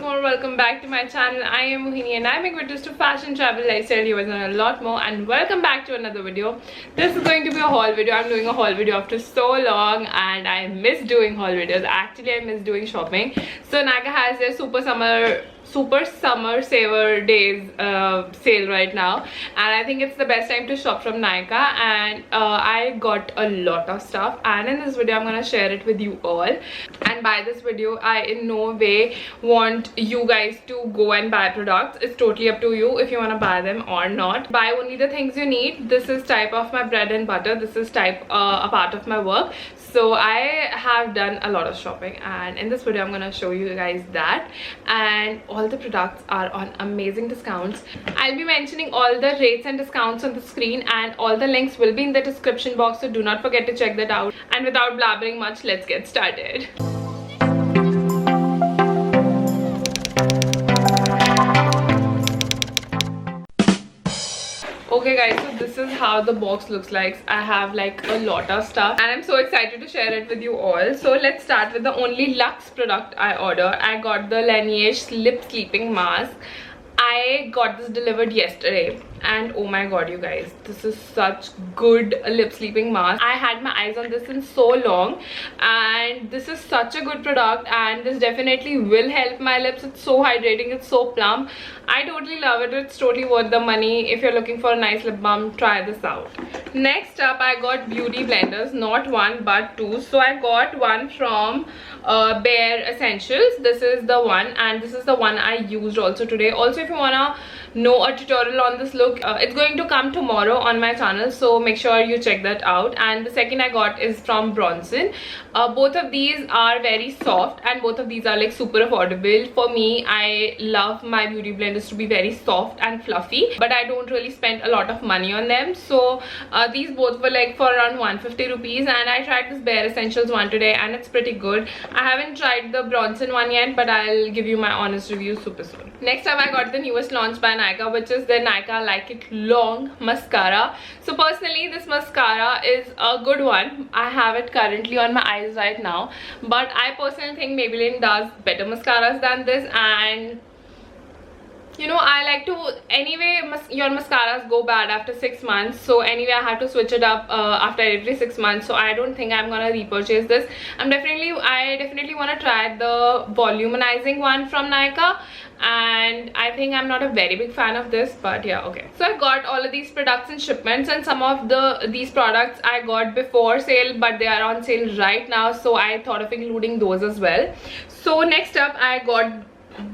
welcome back to my channel. I am Mohini and I make videos to fashion, travel, lifestyle, you and a lot more, and welcome back to another video. This is going to be a haul video. I'm doing a haul video after so long and I miss doing haul videos. Actually, I miss doing shopping. So Nykaa has their super summer saver days sale right now, and I think it's the best time to shop from Nykaa. And I got a lot of stuff, and in this video I'm gonna share it with you all. And by this video I in no way want you guys to go and buy products. It's totally up to you if you want to buy them or not. Buy only the things you need. This is type of my bread and butter. This is type a part of my work. So I have done a lot of shopping, and in this video I'm gonna show you guys that, and all the products are on amazing discounts. I'll be mentioning all the rates and discounts on the screen, and all the links will be in the description box, so do not forget to check that out. And without blabbering much, let's get started. Okay guys, so this is how the box looks like. I have like a lot of stuff and I'm so excited to share it with you all. So let's start with the only luxe product I ordered. I got the Laneige lip sleeping mask. I got this delivered yesterday, and oh my god you guys, this is such good lip sleeping mask. I had my eyes on this in so long, and this is such a good product, and this definitely will help my lips. It's so hydrating, it's so plump. I totally love it. It's totally worth the money. If you're looking for a nice lip balm, try this out. Next up, I got beauty blenders, not one but two. So I got one from Bare Essentials. This is the one, and this is the one I used also today. Also, if you wanna know a tutorial on this look, it's going to come tomorrow on my channel, so make sure you check that out. And the second I got is from Bronson. Both of these are very soft, and both of these are like super affordable. For me, I love my beauty blenders to be very soft and fluffy, but I don't really spend a lot of money on them. So these both were like for around 150 rupees, and I tried this Bare Essentials one today and it's pretty good. I haven't tried the Bronson one yet, but I'll give you my honest review super soon. Next up, I got the newest launch by Nykaa, which is the Nykaa Like It Long mascara. So personally, this mascara is a good one. I have it currently on my eyes right now, but I personally think Maybelline does better mascaras than this. And you know, I like to, anyway, your mascaras go bad after 6 months, so anyway I have to switch it up after every 6 months. So I don't think I'm gonna repurchase this. I definitely want to try the volumizing one from Nykaa, and I think I'm not a very big fan of this, but yeah, okay. So I got all of these products in shipments, and some of these products I got before sale, but they are on sale right now, so I thought of including those as well. So next up, I got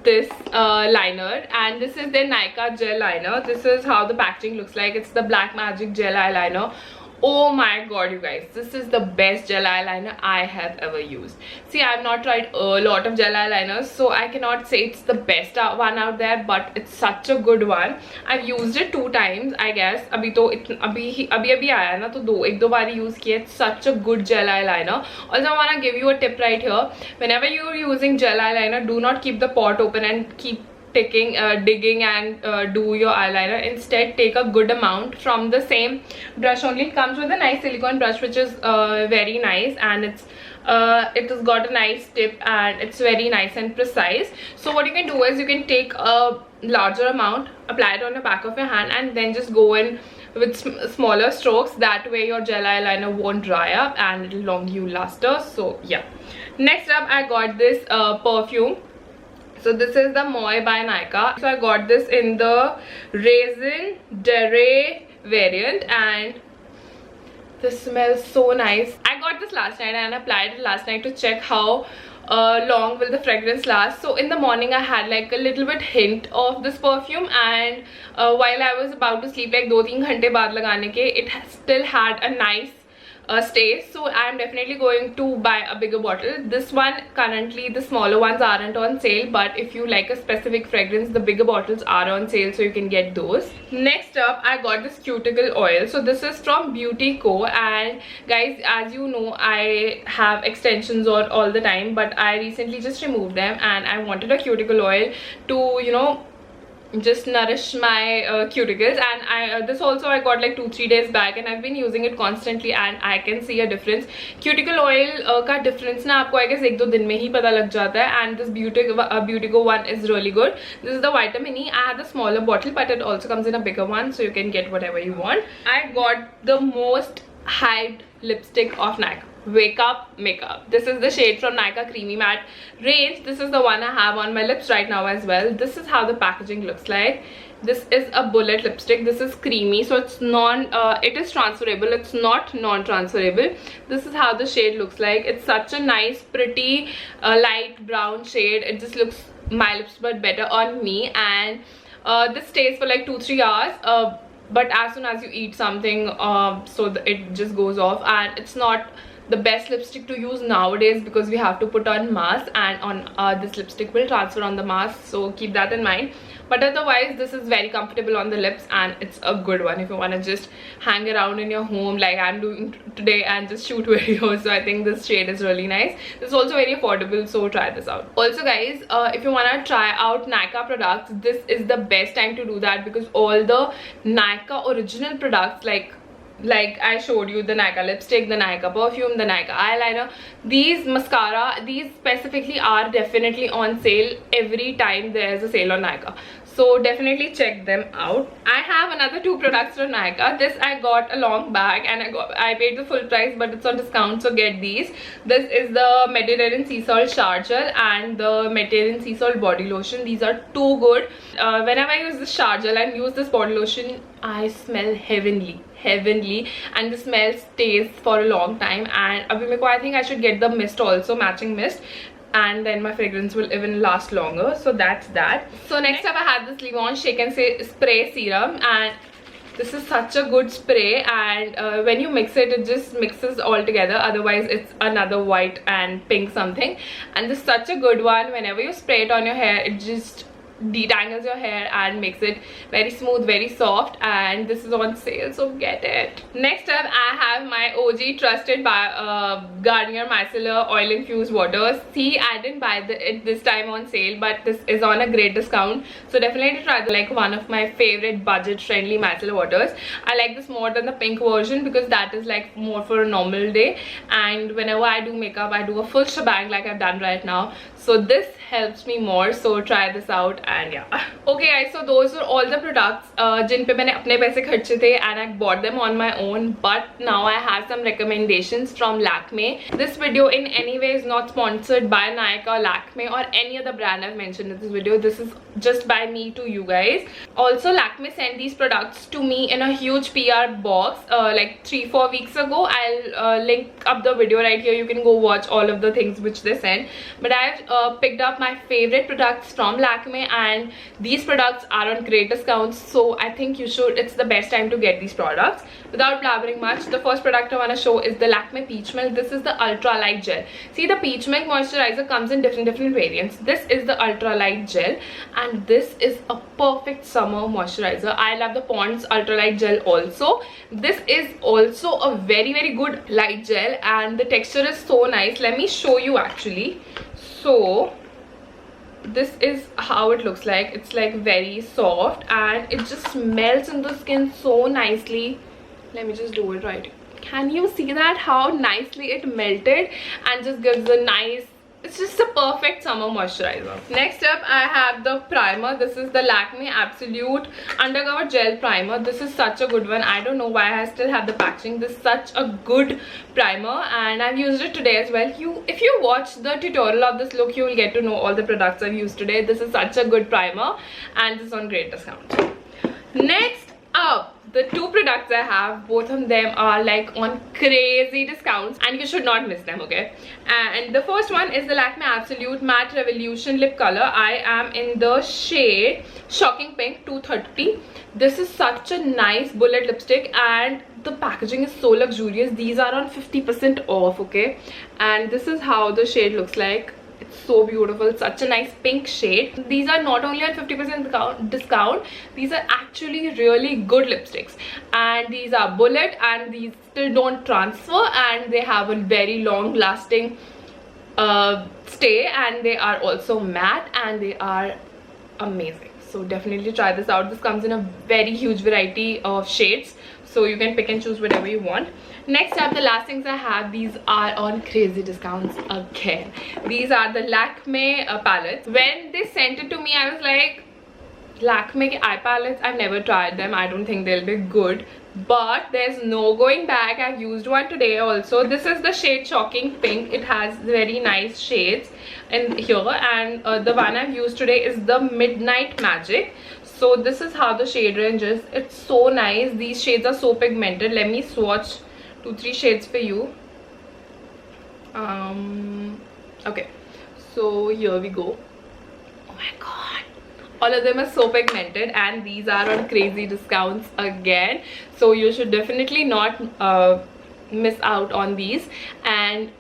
this liner, and this is the Nykaa gel liner. This is how the packaging looks like. It's the Black Magic gel eyeliner. Oh my god you guys, this is the best gel eyeliner I have ever used. See, I have not tried a lot of gel eyeliners, so I cannot say it's the best one out there, but it's such a good one. I've used it 2 times I guess. Abhi aaya na, to ek do baari use kiya. It's such a good gel eyeliner. Also, I want to give you a tip right here. Whenever you're using gel eyeliner, do not keep the pot open and keep digging and do your eyeliner. Instead, take a good amount from the same brush only. It comes with a nice silicone brush, which is very nice, and it has got a nice tip, and it's very nice and precise. So what you can do is you can take a larger amount, apply it on the back of your hand, and then just go in with smaller strokes. That way your gel eyeliner won't dry up and it'll long you luster. So yeah. Next up, I got this perfume. So this is the Moi by Nykaa. So I got this in the Raisin Dere variant, and this smells so nice. I got this last night and applied it last night to check how long will the fragrance last. So in the morning I had like a little bit hint of this perfume, and while I was about to sleep, like 2-3 ghante baad lagane ke, it still had a nice stay. So I'm definitely going to buy a bigger bottle. This one, currently the smaller ones aren't on sale, but if you like a specific fragrance, the bigger bottles are on sale, so you can get those. Next up, I got this cuticle oil. So this is from Beauty Co, and guys, as you know, I have extensions all the time, but I recently just removed them, and I wanted a cuticle oil to, you know, just nourish my cuticles. And this also I got like 2-3 days back, and I've been using it constantly and I can see a difference. Cuticle oil का difference ना आपको I guess 1-2 दिन में ही पता लग जाता है. And this Beautygo one is really good. This is the vitamin E. I have the smaller bottle, but it also comes in a bigger one, so you can get whatever you want. I got the most hyped lipstick of Nykaa, Wake Up Makeup. This is the shade from Nykaa Creamy Matte range. This is the one I have on my lips right now as well. This is how the packaging looks like. This is a bullet lipstick. This is creamy, so it's it is transferable, it's not non-transferable. This is how the shade looks like. It's such a nice, pretty light brown shade. It just looks my lips but better on me. And this stays for like 2-3 hours, but as soon as you eat something, it just goes off. And it's not the best lipstick to use nowadays because we have to put on mask, and on this lipstick will transfer on the mask, so keep that in mind. But otherwise, this is very comfortable on the lips, and it's a good one if you want to just hang around in your home like I'm doing today and just shoot videos. So I think this shade is really nice. This is also very affordable, so try this out. Also guys, if you want to try out Nykaa products, this is the best time to do that, because all the Nykaa original products, like I showed you, the Nykaa lipstick, the Nykaa perfume, the Nykaa eyeliner, these mascara, these specifically are definitely on sale every time there's a sale on Nykaa. So definitely check them out. I have another 2 products from Nykaa. This I got a long bag and I paid the full price, but it's on discount, so get these. This is the Mediterranean Sea Salt Shower Gel and the Mediterranean Sea Salt Body Lotion. These are too good. Whenever I use this shower gel and use this body lotion, I smell heavenly, and the smell stays for a long time. And I think I should get the mist also, matching mist, and then my fragrance will even last longer. So that's that. So next up I have this Livon Shake and Spray serum, and this is such a good spray, and when you mix it, it just mixes all together. Otherwise it's another white and pink something, and this is such a good one. Whenever you spray it on your hair, it just detangles your hair and makes it very smooth, very soft, and this is on sale, so get it. Next up I have my OG trusted by Garnier Micellar oil infused water. See, I didn't buy it this time on sale, but this is on a great discount, so definitely try this. Like one of my favorite budget friendly micellar waters. I like this more than the pink version because that is like more for a normal day, and whenever I do makeup I do a full shebang like I've done right now, so this helps me more, so try this out. And yeah, okay guys, so those were all the products जिन पे मैंने अपने पैसे खर्चे थे, and I bought them on my own. But now I have some recommendations from Lakme. This video in any way is not sponsored by Nykaa, Lakme or any other brand I've mentioned in this video. This is just by me to you guys. Also, Lakme sent these products to me in a huge PR box like 3-4 weeks ago. I'll link up the video right here. You can go watch all of the things which they sent. But I've picked up my favorite products from Lakme, and these products are on great discounts, so I think you should, it's the best time to get these products. Without blabbering much, the first product I want to show is the Lakme Peach Milk. This is the Ultra Light Gel. See, the Peach Milk moisturizer comes in different variants. This is the Ultra Light Gel, and this is a perfect summer moisturizer. I love the Pond's Ultra Light Gel also. This is also a very good light gel, and the texture is so nice. Let me show you actually. So this is how it looks like. It's like very soft, and it just melts in the skin so nicely. Let me just do it right. Can you see that, how nicely it melted and just gives a nice, it's just a perfect summer moisturizer. Next up I have the primer. This is the Lakme Absolute Undercover Gel Primer. This is such a good one. I don't know why I still have the packaging. This is such a good primer, and I've used it today as well. If you watch the tutorial of this look, you will get to know all the products I've used today. This is such a good primer, and this is on great discount. Next up, the 2 products I have, both of them are like on crazy discounts, and you should not miss them, okay? And the first one is the Lakme Absolute Matte Revolution Lip Color. I am in the shade Shocking Pink 230. This is such a nice bullet lipstick, and the packaging is so luxurious. These are on 50% off, okay? And this is how the shade looks like. It's so beautiful, such a nice pink shade. These are not only on 50% discount, these are actually really good lipsticks, and these are bullet, and these still don't transfer, and they have a very long lasting stay, and they are also matte, and they are amazing. So definitely try this out. This comes in a very huge variety of shades, so you can pick and choose whatever you want. Next up, the last things I have, these are on crazy discounts again. These are the Lakme palettes. When they sent it to me, I was like, Lakme eye palettes, I've never tried them. I don't think they'll be good, but there's no going back. I've used one today also. This is the shade Shocking Pink. It has very nice shades in here, and the one I've used today is the Midnight Magic. So this is how the shade range is. It's so nice. These shades are so pigmented. Let me swatch 2-3 shades for you. Okay, so here we go. Oh my god, all of them are so pigmented, and these are on crazy discounts again, so you should definitely not miss out on these. And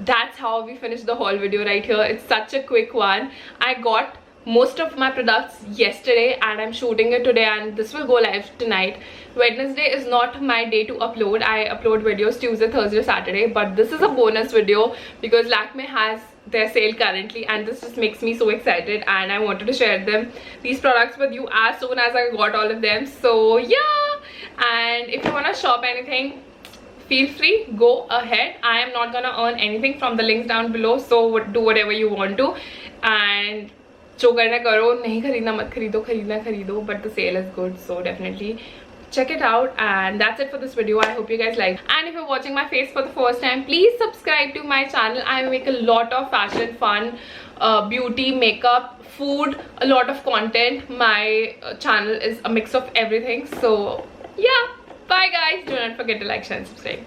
that's how we finish the haul video right here. It's such a quick one. I got most of my products yesterday and I'm shooting it today, and this will go live tonight. Wednesday is not my day to upload. I upload videos Tuesday, Thursday, Saturday, but this is a bonus video because Lakme has their sale currently, and this just makes me so excited, and I wanted to share these products with you as soon as I got all of them. So yeah, and if you want to shop anything, feel free, go ahead. I am not gonna earn anything from the links down below, so do whatever you want to, and जो करना करो, नहीं खरीदना मत खरीदो, खरीदना खरीदो, but the sale is good, so definitely check it out. And that's it for this video. I hope you guys liked, and if you're watching my face for the first time, please subscribe to my channel. I make a lot of fashion, fun, beauty, makeup, food, a lot of content. My channel is a mix of everything. So yeah, bye guys. Do not forget to like, share and subscribe.